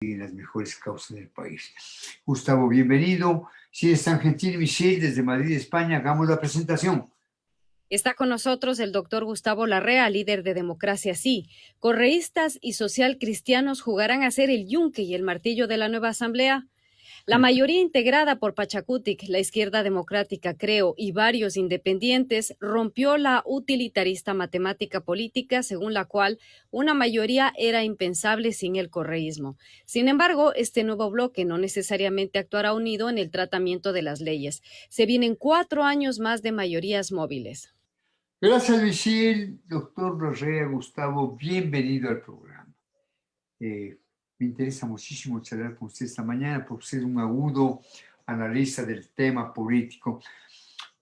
las mejores causas del país. Gustavo, bienvenido. Si eres tan gentil, Michelle, desde Madrid, España, hagamos la presentación. Está con nosotros el doctor Gustavo Larrea, líder de Democracia Sí. Correístas y socialcristianos jugarán a ser el yunque y el martillo de la nueva asamblea. La mayoría integrada por Pachacutic, la Izquierda Democrática, Creo, y varios independientes, rompió la utilitarista matemática política según la cual una mayoría era impensable sin el correísmo. Sin embargo, este nuevo bloque no necesariamente actuará unido en el tratamiento de las leyes. Se vienen 4 años más de mayorías móviles. Gracias, Michelle. Doctor Larrea, Gustavo, bienvenido al programa. Me interesa muchísimo charlar con usted esta mañana por ser un agudo analista del tema político.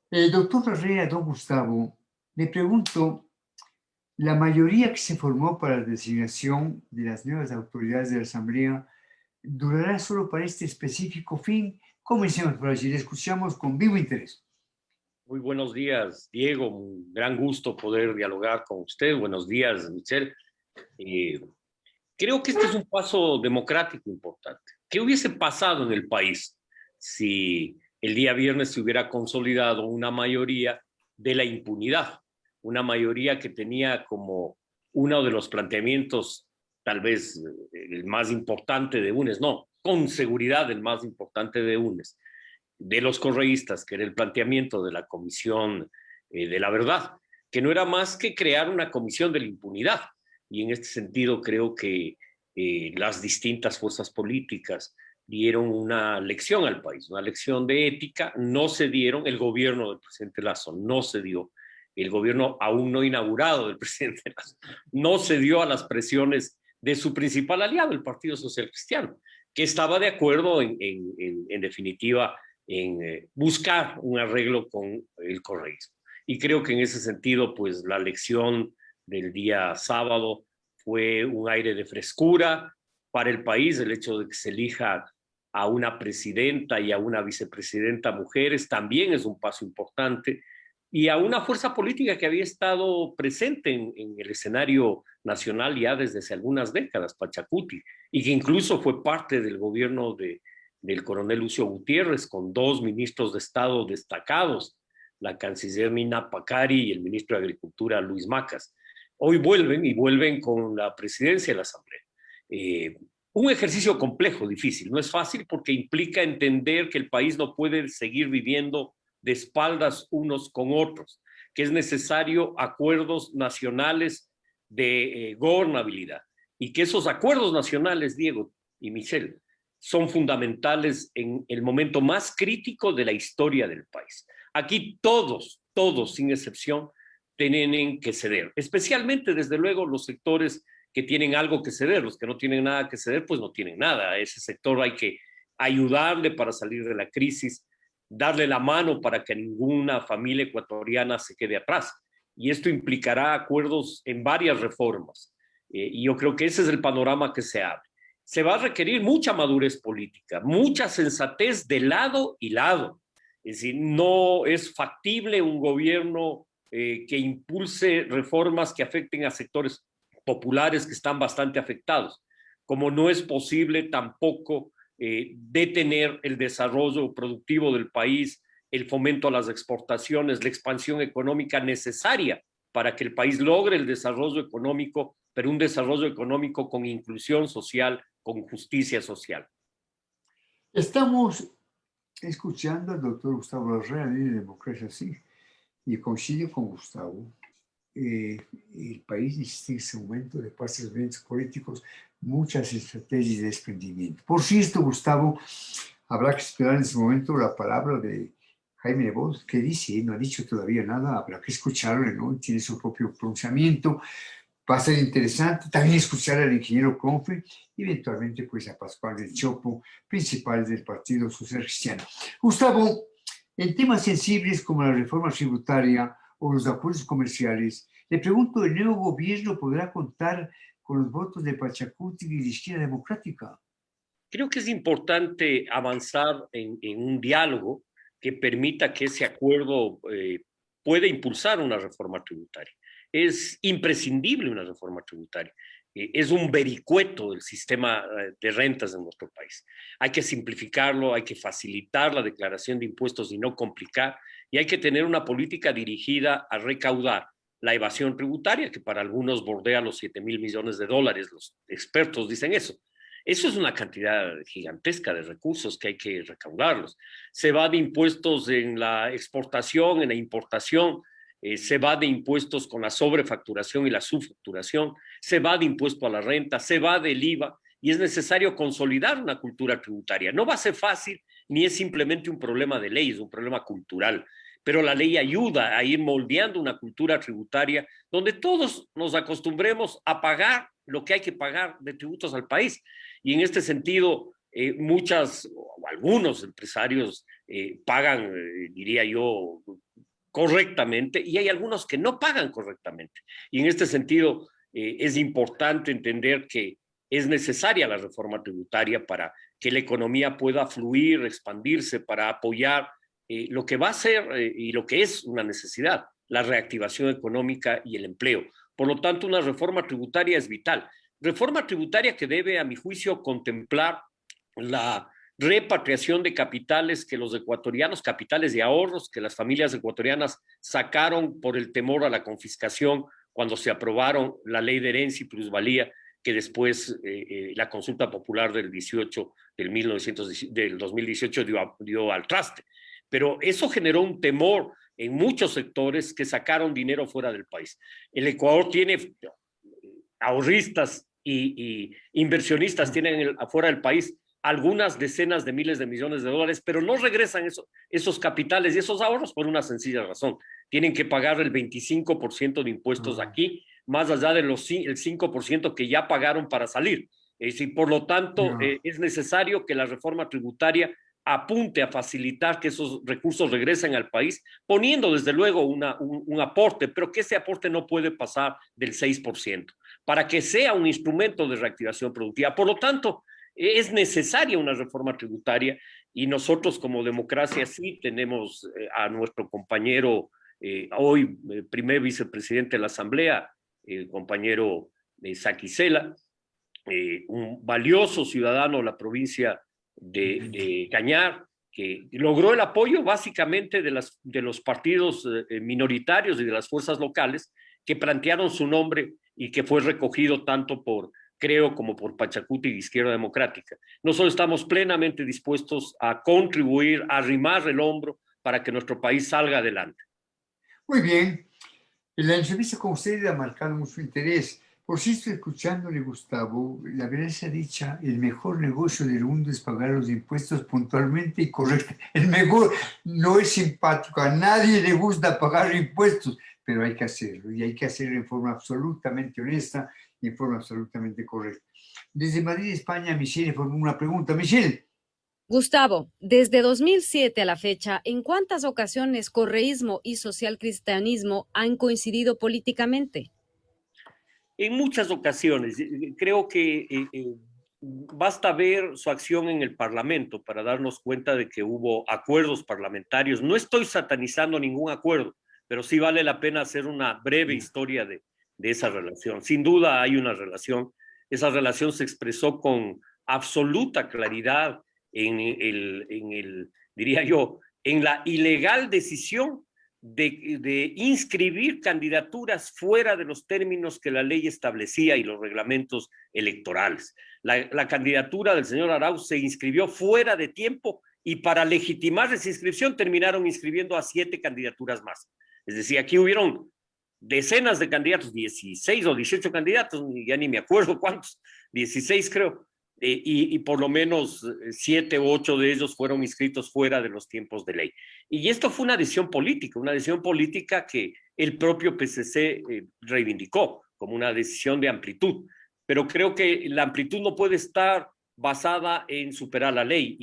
Doctor Larrea, don Gustavo, le pregunto, la mayoría que se formó para la designación de las nuevas autoridades de la Asamblea durará solo para este específico fin. Comencemos por allí, le escuchamos con vivo interés. Muy buenos días, Diego. Un gran gusto poder dialogar con usted. Buenos días, Michelle. Creo que este es un paso democrático importante. ¿Qué hubiese pasado en el país si el día viernes se hubiera consolidado una mayoría de la impunidad? Una mayoría que tenía como uno de los planteamientos, tal vez el más importante de UNES, no, con seguridad el más importante de UNES, de los correístas, que era el planteamiento de la Comisión de la Verdad, que no era más que crear una comisión de la impunidad. Y en este sentido creo que las distintas fuerzas políticas dieron una lección al país, una lección de ética. No se dieron, el gobierno del presidente Lasso no se dio, el gobierno aún no inaugurado del presidente Lasso no se dio a las presiones de su principal aliado, el Partido Social Cristiano, que estaba de acuerdo en definitiva en buscar un arreglo con el correísmo. Y creo que en ese sentido, pues la lección del día sábado fue un aire de frescura para el país. El hecho de que se elija a una presidenta y a una vicepresidenta mujeres también es un paso importante, y a una fuerza política que había estado presente en el escenario nacional ya desde hace algunas décadas, Pachacuti, y que incluso fue parte del gobierno del coronel Lucio Gutiérrez, con 2 ministros de Estado destacados, la canciller Mina Pacari y el ministro de Agricultura Luis Macas. Hoy vuelven, y vuelven con la presidencia de la Asamblea. Un ejercicio complejo, difícil. No es fácil porque implica entender que el país no puede seguir viviendo de espaldas unos con otros, que es necesario acuerdos nacionales de gobernabilidad, y que esos acuerdos nacionales, Diego y Michelle, son fundamentales en el momento más crítico de la historia del país. Aquí todos, sin excepción, tienen que ceder, especialmente, desde luego, los sectores que tienen algo que ceder. Los que no tienen nada que ceder, pues no tienen nada. A ese sector hay que ayudarle para salir de la crisis, darle la mano para que ninguna familia ecuatoriana se quede atrás. Y esto implicará acuerdos en varias reformas. Y yo creo que ese es el panorama que se abre. Se va a requerir mucha madurez política, mucha sensatez de lado y lado. Es decir, no es factible un gobierno que impulse reformas que afecten a sectores populares que están bastante afectados, como no es posible tampoco detener el desarrollo productivo del país, el fomento a las exportaciones, la expansión económica necesaria para que el país logre el desarrollo económico, pero un desarrollo económico con inclusión social, con justicia social. Estamos escuchando al doctor Gustavo Larrea, de Democracia Sí, y coincido con Gustavo. El país necesita en ese momento, de parte de los eventos políticos, muchas estrategias de desprendimiento. Por cierto, Gustavo, habrá que esperar en ese momento la palabra de Jaime Nebot, que dice, no ha dicho todavía nada, habrá que escucharlo, ¿no? Tiene su propio pronunciamiento. Va a ser interesante también escuchar al ingeniero Confe y eventualmente pues a Pascual del Chopo, principal del Partido Social Cristiano. Gustavo, en temas sensibles como la reforma tributaria o los acuerdos comerciales, le pregunto, ¿el nuevo gobierno podrá contar con los votos de Pachacuti y de Izquierda Democrática? Creo que es importante avanzar en un diálogo que permita que ese acuerdo pueda impulsar una reforma tributaria. Es imprescindible una reforma tributaria. es un vericueto del sistema de rentas en nuestro país. Hay que simplificarlo, hay que facilitar la declaración de impuestos y no complicar, y hay que tener una política dirigida a recaudar la evasión tributaria, que para algunos bordea los 7,000 millones de dólares, los expertos dicen eso. Eso es una cantidad gigantesca de recursos que hay que recaudarlos. Se va de impuestos en la exportación, en la importación, se va de impuestos con la sobrefacturación y la subfacturación, se va de impuesto a la renta, se va del IVA, y es necesario consolidar una cultura tributaria. No va a ser fácil, ni es simplemente un problema de ley, es un problema cultural, pero la ley ayuda a ir moldeando una cultura tributaria donde todos nos acostumbremos a pagar lo que hay que pagar de tributos al país. Y en este sentido, muchas o algunos empresarios pagan, diría yo, correctamente, y hay algunos que no pagan correctamente. Y en este sentido, es importante entender que es necesaria la reforma tributaria para que la economía pueda fluir, expandirse, para apoyar lo que va a ser y lo que es una necesidad, la reactivación económica y el empleo. Por lo tanto, una reforma tributaria es vital. Reforma tributaria que debe, a mi juicio, contemplar la repatriación de capitales que los ecuatorianos, capitales de ahorros que las familias ecuatorianas sacaron por el temor a la confiscación cuando se aprobaron la ley de herencia y plusvalía, que después la consulta popular del 2018 dio al traste. Pero eso generó un temor en muchos sectores que sacaron dinero fuera del país. El Ecuador tiene ahorristas y inversionistas, tienen afuera del país algunas decenas de miles de millones de dólares, pero no regresan esos capitales y esos ahorros por una sencilla razón. Tienen que pagar el 25% de impuestos aquí, más allá del 5% que ya pagaron para salir. Y por lo tanto, es necesario que la reforma tributaria apunte a facilitar que esos recursos regresen al país, poniendo desde luego un aporte, pero que ese aporte no puede pasar del 6%, para que sea un instrumento de reactivación productiva. Por lo tanto, es necesaria una reforma tributaria, y nosotros como democracia sí tenemos a nuestro compañero, hoy primer vicepresidente de la Asamblea, el compañero Saquicela, un valioso ciudadano de la provincia de Cañar, que logró el apoyo básicamente de los partidos minoritarios y de las fuerzas locales que plantearon su nombre y que fue recogido tanto por Creo como por Pachacuti y Izquierda Democrática. Nosotros estamos plenamente dispuestos a contribuir, a arrimar el hombro para que nuestro país salga adelante. Muy bien. La entrevista con usted ha marcado mucho interés. Por si estoy escuchándole, Gustavo, la verdad sea dicha, el mejor negocio del mundo es pagar los impuestos puntualmente y correctamente. El mejor no es simpático, a nadie le gusta pagar impuestos, pero hay que hacerlo, y hay que hacerlo en forma absolutamente honesta y en forma absolutamente correcta. Desde Madrid, España, Michelle formó una pregunta. Michelle. Gustavo, desde 2007 a la fecha, ¿en cuántas ocasiones correísmo y socialcristianismo han coincidido políticamente? En muchas ocasiones. Creo que basta ver su acción en el Parlamento para darnos cuenta de que hubo acuerdos parlamentarios. No estoy satanizando ningún acuerdo, pero sí vale la pena hacer una breve historia de esa relación. Sin duda hay una relación. Esa relación se expresó con absoluta claridad diría yo, en la ilegal decisión de inscribir candidaturas fuera de los términos que la ley establecía y los reglamentos electorales. La candidatura del señor Arauz se inscribió fuera de tiempo, y para legitimar esa inscripción terminaron inscribiendo a 7 candidaturas más. Es decir, aquí hubieron decenas de candidatos, 16 o 18 candidatos, ya ni me acuerdo cuántos, 16 creo, y por lo menos 7 u 8 de ellos fueron inscritos fuera de los tiempos de ley. Y esto fue una decisión política que el propio PCC reivindicó como una decisión de amplitud. Pero creo que la amplitud no puede estar basada en superar la ley,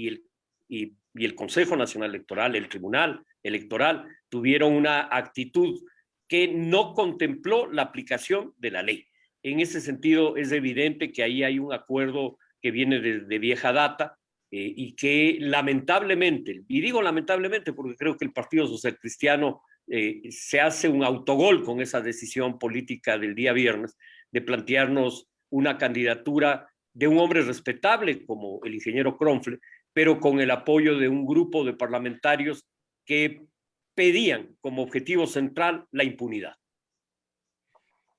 y el Consejo Nacional Electoral, el Tribunal Electoral, tuvieron una actitud que no contempló la aplicación de la ley. En ese sentido, es evidente que ahí hay un acuerdo que viene de vieja data, y que lamentablemente, y digo lamentablemente porque creo que el Partido Social Cristiano se hace un autogol con esa decisión política del día viernes de plantearnos una candidatura de un hombre respetable como el ingeniero Kronfle, pero con el apoyo de un grupo de parlamentarios que pedían como objetivo central la impunidad.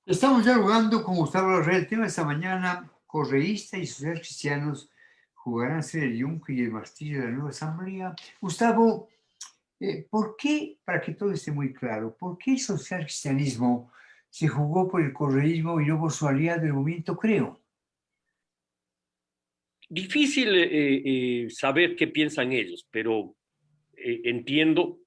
Estamos dialogando con Gustavo Larrea. El tema de esta mañana: correístas y sociales cristianos jugarán a ser el yunque y el martillo de la nueva asamblea. Gustavo, ¿por qué, para que todo esté muy claro, por qué el social cristianismo se jugó por el correísmo y no por su aliado del movimiento Creo? Difícil saber qué piensan ellos, pero entiendo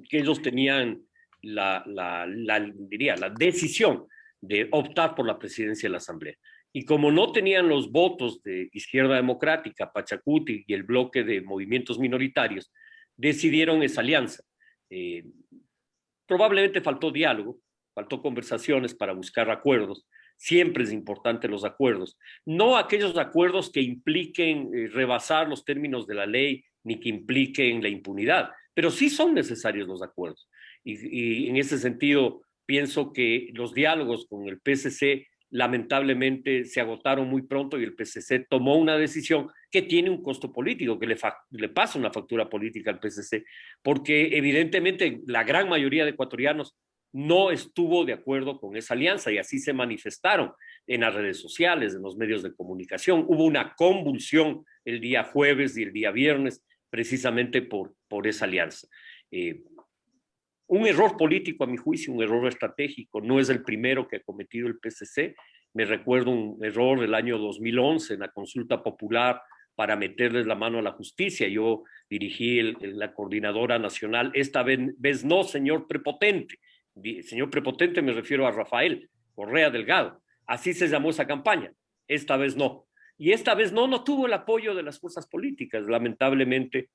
que ellos tenían diría, la decisión de optar por la presidencia de la Asamblea. Y como no tenían los votos de Izquierda Democrática, Pachacuti y el bloque de movimientos minoritarios, decidieron esa alianza. Probablemente faltó diálogo, faltó conversaciones para buscar acuerdos. Siempre es importante los acuerdos. No aquellos acuerdos que impliquen rebasar los términos de la ley ni que impliquen la impunidad, pero sí son necesarios los acuerdos. Y en ese sentido, pienso que los diálogos con el PSC lamentablemente se agotaron muy pronto y el PSC tomó una decisión que tiene un costo político, que le pasa una factura política al PSC, porque evidentemente la gran mayoría de ecuatorianos no estuvo de acuerdo con esa alianza y así se manifestaron en las redes sociales, en los medios de comunicación. Hubo una convulsión el día jueves y el día viernes precisamente por esa alianza. Un error político, a mi juicio, un error estratégico. No es el primero que ha cometido el PSC. Me recuerdo un error del año 2011 en la consulta popular para meterles la mano a la justicia. Yo dirigí la coordinadora nacional. Esta vez no, señor prepotente. Señor prepotente me refiero a Rafael Correa Delgado. Así se llamó esa campaña. Esta vez no. Y esta vez no tuvo el apoyo de las fuerzas políticas. Lamentablemente,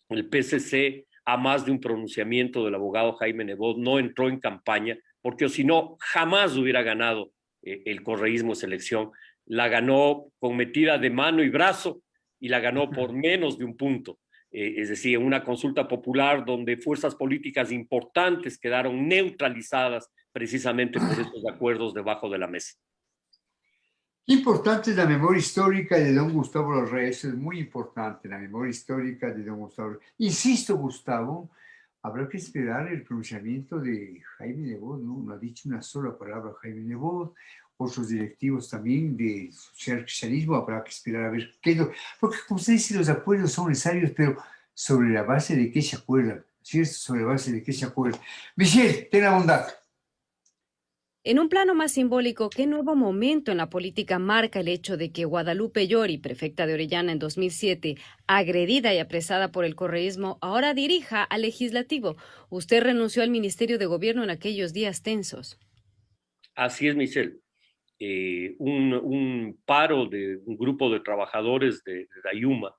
el PSC, a más de un pronunciamiento del abogado Jaime Nebot, no entró en campaña, porque si no, jamás hubiera ganado el correísmo esa elección. La ganó con metida de mano y brazo y la ganó por menos de un punto. Es decir, en una consulta popular donde fuerzas políticas importantes quedaron neutralizadas precisamente por estos acuerdos debajo de la mesa. Importante es la memoria histórica de don Gustavo Larrea. Eso es muy importante, la memoria histórica de don Gustavo. Insisto, Gustavo, habrá que esperar el pronunciamiento de Jaime Nebot, ¿no? No ha dicho una sola palabra Jaime Nebot. Otros directivos también de social cristianismo, habrá que esperar a ver qué es lo... Porque, como usted dice, los acuerdos son necesarios, pero sobre la base de qué se acuerdan, ¿cierto? Sobre la base de qué se acuerdan. Michelle, ten la bondad. En un plano más simbólico, ¿qué nuevo momento en la política marca el hecho de que Guadalupe Llori, prefecta de Orellana en 2007, agredida y apresada por el correísmo, ahora dirija al legislativo? Usted renunció al Ministerio de Gobierno en aquellos días tensos. Así es, Michelle. Un paro de un grupo de trabajadores de Dayuma,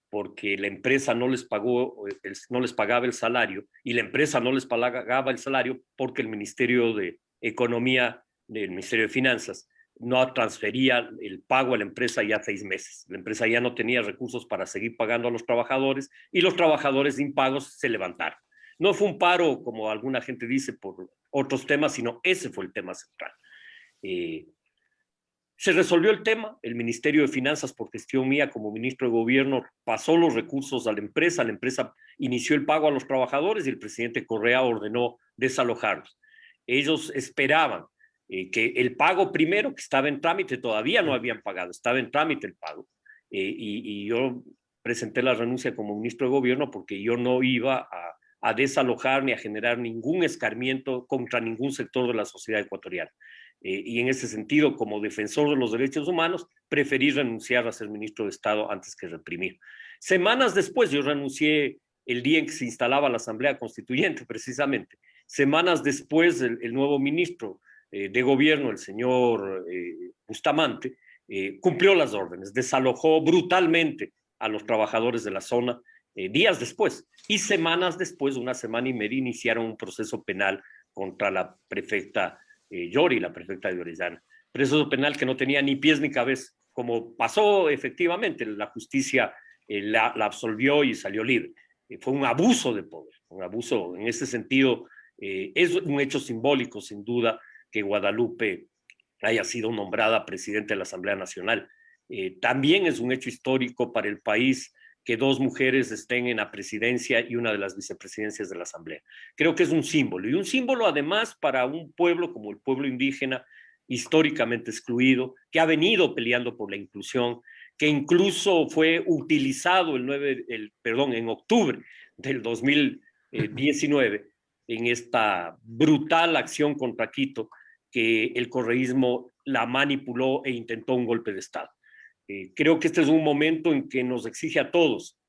porque la empresa no les pagaba el salario, y la empresa no les pagaba el salario porque el Ministerio de Economía, del Ministerio de Finanzas, no transfería el pago a la empresa ya 6 meses. La empresa ya no tenía recursos para seguir pagando a los trabajadores y los trabajadores impagos se levantaron. No fue un paro, como alguna gente dice, por otros temas, sino ese fue el tema central. Se resolvió el tema, el Ministerio de Finanzas, por gestión mía como ministro de Gobierno, pasó los recursos a la empresa inició el pago a los trabajadores y el presidente Correa ordenó desalojarlos. Ellos esperaban que el pago primero, que estaba en trámite, todavía no habían pagado, estaba en trámite el pago, y yo presenté la renuncia como ministro de Gobierno porque yo no iba a desalojar ni a generar ningún escarmiento contra ningún sector de la sociedad ecuatoriana. Y en ese sentido, como defensor de los derechos humanos, preferí renunciar a ser ministro de Estado antes que reprimir. Semanas después, yo renuncié el día en que se instalaba la Asamblea Constituyente, precisamente. Semanas después, el nuevo ministro de Gobierno, el señor Bustamante, cumplió las órdenes, desalojó brutalmente a los trabajadores de la zona días después. Y semanas después, una semana y media, iniciaron un proceso penal contra la prefecta Llori, la prefecta de Orellana. Proceso penal que no tenía ni pies ni cabeza, como pasó efectivamente, la justicia la absolvió y salió libre. Fue un abuso de poder, un abuso en ese sentido. Es un hecho simbólico, sin duda, que Guadalupe haya sido nombrada presidenta de la Asamblea Nacional. También es un hecho histórico para el país que dos mujeres estén en la presidencia y una de las vicepresidencias de la Asamblea. Creo que es un símbolo, y un símbolo además para un pueblo como el pueblo indígena, históricamente excluido, que ha venido peleando por la inclusión, que incluso fue utilizado en octubre del 2019 en esta brutal acción contra Quito, que el correísmo la manipuló e intentó un golpe de Estado. Creo que este es un momento en que nos exige a todos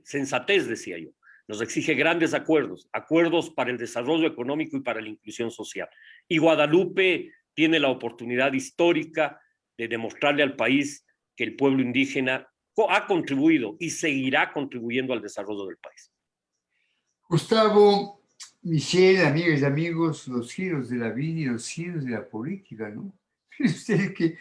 sensatez, decía yo, nos exige grandes acuerdos, acuerdos para el desarrollo económico y para la inclusión social. Y Guadalupe tiene la oportunidad histórica de demostrarle al país que el pueblo indígena ha contribuido y seguirá contribuyendo al desarrollo del país. Gustavo, Michelle, amigas y amigos, los giros de la vida y los giros de la política, ¿no? Ustedes que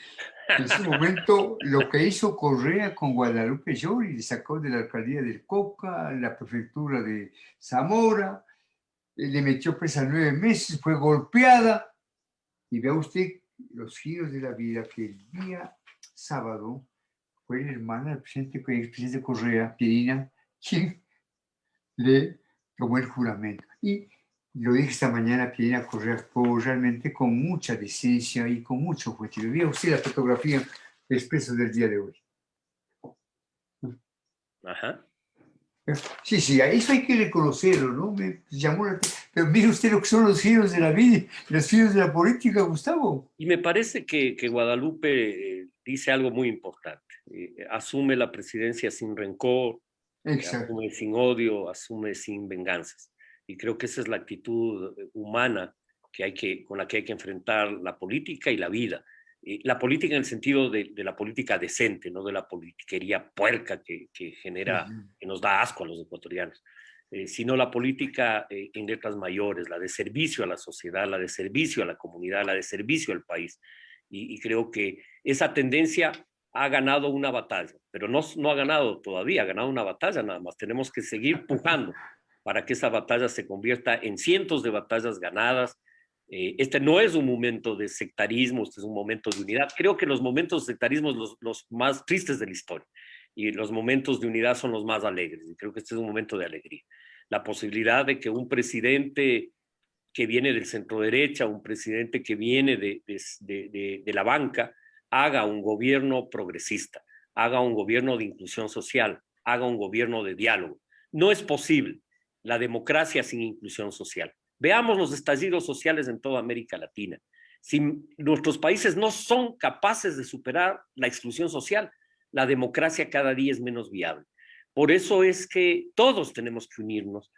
en ese momento lo que hizo Correa con Guadalupe Llori, le sacó de la alcaldía del Cauca, la prefectura de Zamora, le metió presa 9 meses, fue golpeada, y vea usted los giros de la vida, que el día sábado fue la hermana del expresidente Correa, Pierina, quien le tomó el juramento. Y lo dije esta mañana, Pierina Correa actuó realmente con mucha decencia y con mucho objetivo. Vea usted la fotografía expresa del día de hoy. Ajá. Sí, sí, a eso hay que reconocerlo, ¿no? Me llamó la atención. Pero mire usted lo que son los giros de la vida, los giros de la política, Gustavo. Y me parece que Guadalupe dice algo muy importante. Asume la presidencia sin rencor, Exacto. asume sin odio, asume sin venganzas. Y creo que esa es la actitud humana con la que hay que enfrentar la política y la vida. La política en el sentido de la política decente, no de la politiquería puerca que genera, que nos da asco a los ecuatorianos, sino la política en letras mayores, la de servicio a la sociedad, la de servicio a la comunidad, la de servicio al país. Y creo que esa tendencia ha ganado una batalla, pero no ha ganado todavía, ha ganado una batalla nada más. Tenemos que seguir pujando para que esa batalla se convierta en cientos de batallas ganadas. Este no es un momento de sectarismo, este es un momento de unidad. Creo que los momentos de sectarismo son los más tristes de la historia y los momentos de unidad son los más alegres. Y creo que este es un momento de alegría. La posibilidad de que un presidente que viene del centro derecha, un presidente que viene de la banca, haga un gobierno progresista, haga un gobierno de inclusión social, haga un gobierno de diálogo. No es posible la democracia sin inclusión social. Veamos los estallidos sociales en toda América Latina. Si nuestros países no son capaces de superar la exclusión social, la democracia cada día es menos viable. Por eso es que todos tenemos que unirnos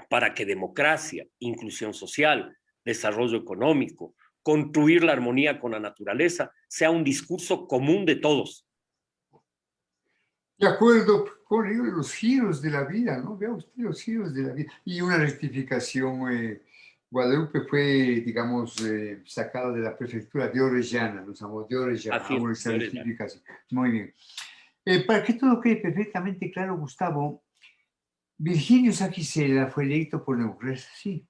para que democracia, inclusión social, desarrollo económico, construir la armonía con la naturaleza, sea un discurso común de todos. De acuerdo con los giros de la vida, ¿no? Vea usted los giros de la vida. Y una rectificación, Guadalupe fue, digamos, sacada de la prefectura de Orellana, nos llamamos de Orellana, Así es, esa de Orellana. rectificación. Muy bien. Para que todo quede perfectamente claro, Gustavo, Virginio Saquicela fue electo por democracia, sí.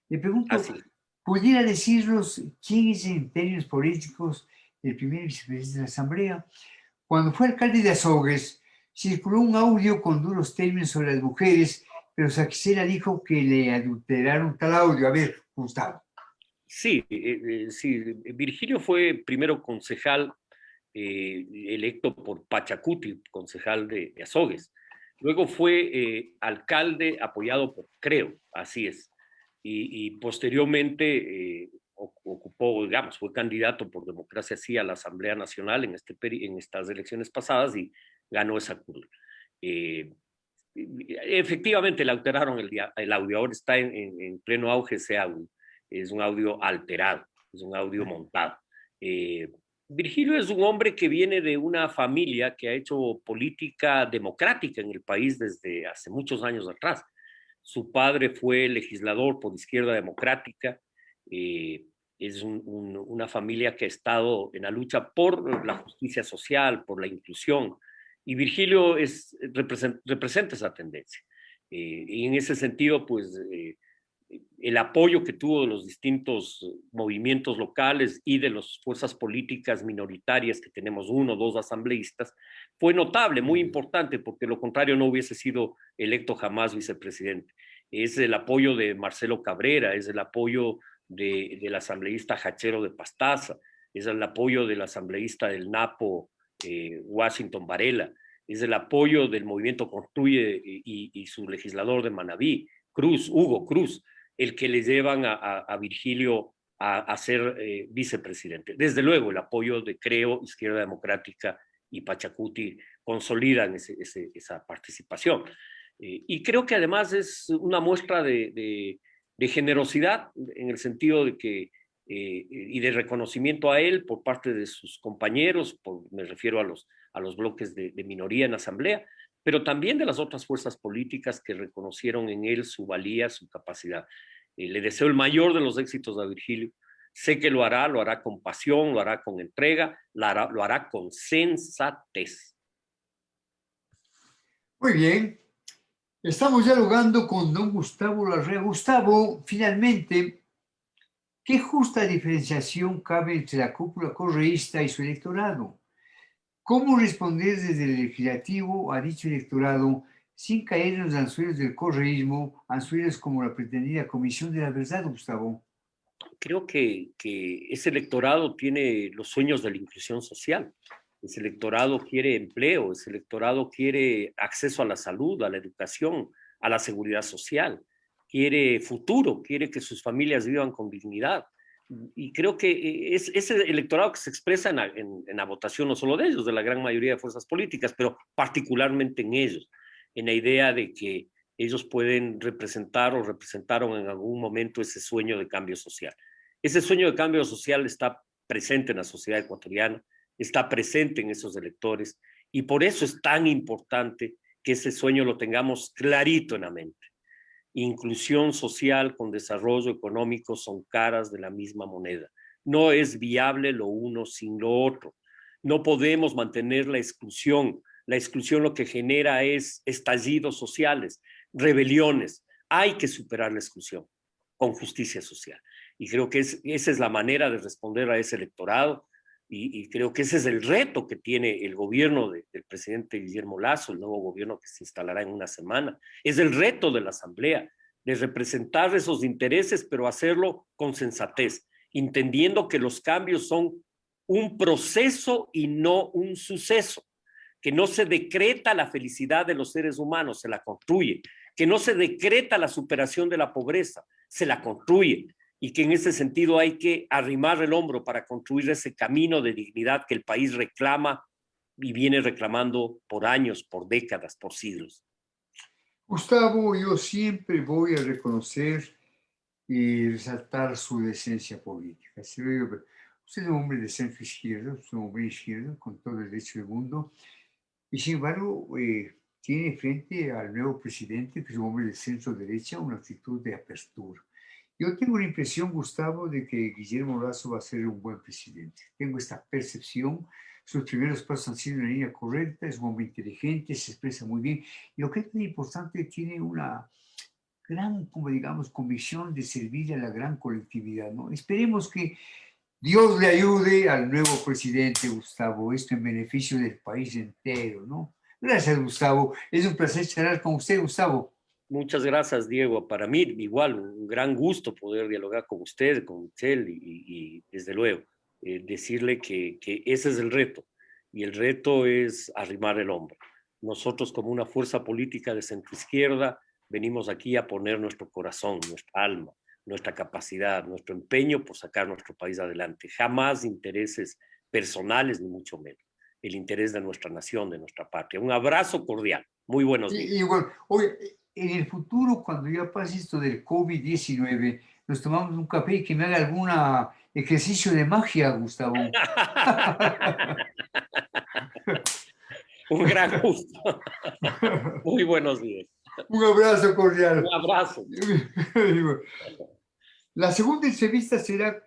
Le pregunto, Así es. ¿pudiera decirnos quién es en términos políticos el primer vicepresidente de la Asamblea? Cuando fue alcalde de Azogues, circuló un audio con duros términos sobre las mujeres, pero Saquicela dijo que le adulteraron tal audio. A ver, Gustavo. Sí, sí, Virgilio fue primero concejal electo por Pachacuti, concejal de Azogues. Luego fue alcalde apoyado por Creo, así es. Y posteriormente ocupó, digamos, fue candidato por Democracia Sí a la Asamblea Nacional en estas elecciones pasadas y ganó esa curul. Efectivamente le alteraron el audio, ahora está en pleno auge ese audio, es un audio alterado, es un audio montado. Virgilio es un hombre que viene de una familia que ha hecho política democrática en el país desde hace muchos años atrás. Su padre fue legislador por Izquierda Democrática, es una familia que ha estado en la lucha por la justicia social, por la inclusión, y Virgilio representa esa tendencia. Y en ese sentido, pues el apoyo que tuvo de los distintos movimientos locales y de las fuerzas políticas minoritarias, que tenemos 1 o 2 asambleístas, fue notable, muy importante, porque lo contrario no hubiese sido electo jamás vicepresidente. Es el apoyo de Marcelo Cabrera, es el apoyo del asambleísta Hachero de Pastaza, es el apoyo del asambleísta del Napo, Washington Varela, es el apoyo del movimiento Construye y su legislador de Manabí, Hugo Cruz, el que le llevan a Virgilio a ser vicepresidente. Desde luego, el apoyo de Creo, Izquierda Democrática y Pachacuti consolidan esa participación. Y creo que además es una muestra de generosidad, en el sentido de que, y de reconocimiento a él por parte de sus compañeros, me refiero a los bloques de minoría en asamblea, pero también de las otras fuerzas políticas que reconocieron en él su valía, su capacidad. Le deseo el mayor de los éxitos a Virgilio. Sé que lo hará con pasión, lo hará con entrega, lo hará con sensatez. Muy bien. Estamos dialogando con don Gustavo Larrea. Gustavo, finalmente, ¿qué justa diferenciación cabe entre la cúpula correísta y su electorado? ¿Cómo responder desde el legislativo a dicho electorado sin caer en los anzuelos del correísmo, anzuelos como la pretendida Comisión de la Verdad, Gustavo? Creo que ese electorado tiene los sueños de la inclusión social. Ese electorado quiere empleo, ese electorado quiere acceso a la salud, a la educación, a la seguridad social, quiere futuro, quiere que sus familias vivan con dignidad. Y creo que es ese electorado que se expresa en la votación, no solo de ellos, de la gran mayoría de fuerzas políticas, pero particularmente en ellos, en la idea de que ellos pueden representar o representaron en algún momento ese sueño de cambio social. Ese sueño de cambio social está presente en la sociedad ecuatoriana, está presente en esos electores, y por eso es tan importante que ese sueño lo tengamos clarito en la mente. Inclusión social con desarrollo económico son caras de la misma moneda. No es viable lo uno sin lo otro. No podemos mantener la exclusión. La exclusión lo que genera es estallidos sociales, rebeliones. Hay que superar la exclusión con justicia social. Y creo que esa es la manera de responder a ese electorado. Y creo que ese es el reto que tiene el gobierno del presidente Guillermo Lasso, el nuevo gobierno que se instalará en una semana. Es el reto de la Asamblea, de representar esos intereses, pero hacerlo con sensatez, entendiendo que los cambios son un proceso y no un suceso, que no se decreta la felicidad de los seres humanos, se la construye, que no se decreta la superación de la pobreza, se la construye, y que en ese sentido hay que arrimar el hombro para construir ese camino de dignidad que el país reclama y viene reclamando por años, por décadas, por siglos. Gustavo, yo siempre voy a reconocer y resaltar su decencia política. Usted es un hombre de centro izquierda, usted es un hombre de izquierda con todo el derecho del mundo, y sin embargo tiene frente al nuevo presidente, que es un hombre de centro derecha, una actitud de apertura. Yo tengo la impresión, Gustavo, de que Guillermo Lasso va a ser un buen presidente. Tengo esta percepción. Sus primeros pasos han sido en la línea correcta, es un hombre inteligente, se expresa muy bien. Y lo que es muy importante, tiene una gran, como digamos, convicción de servir a la gran colectividad, ¿no? Esperemos que Dios le ayude al nuevo presidente, Gustavo, esto en beneficio del país entero, ¿no? Gracias, Gustavo. Es un placer charlar con usted, Gustavo. Muchas gracias, Diego. Para mí, igual, un gran gusto poder dialogar con usted, con Michelle, y desde luego, decirle que ese es el reto, y el reto es arrimar el hombro. Nosotros, como una fuerza política de centroizquierda, venimos aquí a poner nuestro corazón, nuestra alma, nuestra capacidad, nuestro empeño por sacar nuestro país adelante. Jamás intereses personales, ni mucho menos. El interés de nuestra nación, de nuestra patria. Un abrazo cordial. Muy buenos días. Y bueno, hoy, en el futuro, cuando ya pase esto del COVID-19, nos tomamos un café y que me haga algún ejercicio de magia, Gustavo. Un gran gusto. Muy buenos días. Un abrazo cordial. Un abrazo. La segunda entrevista será